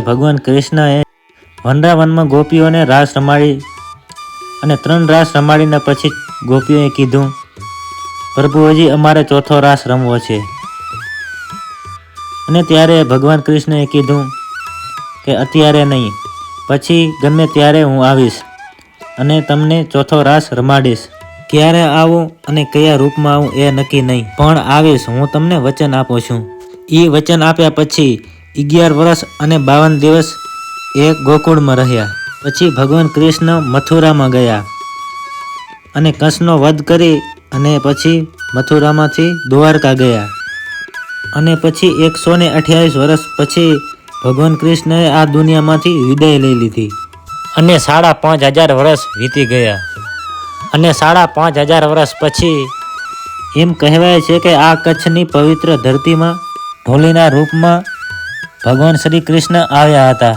ભગવાન કૃષ્ણએ વનરાવનમાં ગોપીઓને રાસ રમાડી અને 3 રાસ રમાડીને પછી ગોપીઓએ કીધું, પ્રભુ હજી અમારે ચોથો રાસ રમવો છે. અને ત્યારે ભગવાન કૃષ્ણએ કીધું કે અત્યારે નહીં, પછી ગમે ત્યારે હું આવીશ અને તમને ચોથો રાસ રમાડીશ. ક્યારે આવું અને કયા રૂપમાં આવું એ નક્કી નહીં, પણ આવીશ, હું તમને વચન આપું છું. એ વચન આપ્યા પછી 11 વર્ષ અને 52 દિવસ એ ગોકુળમાં રહ્યા. પછી ભગવાન કૃષ્ણ મથુરામાં ગયા અને કંસનો વધ કરી અને પછી મથુરામાંથી દ્વારકા ગયા. અને પછી 128 વર્ષ પછી ભગવાન કૃષ્ણએ આ દુનિયામાંથી વિદાય લઈ લીધી અને 5000 વર્ષ વીતી ગયા. અને 5000 વર્ષ પછી એમ કહેવાય છે કે આ કચ્છની પવિત્ર ધરતીમાં ઢોલીના રૂપમાં ભગવાન શ્રી કૃષ્ણ આવ્યા હતા.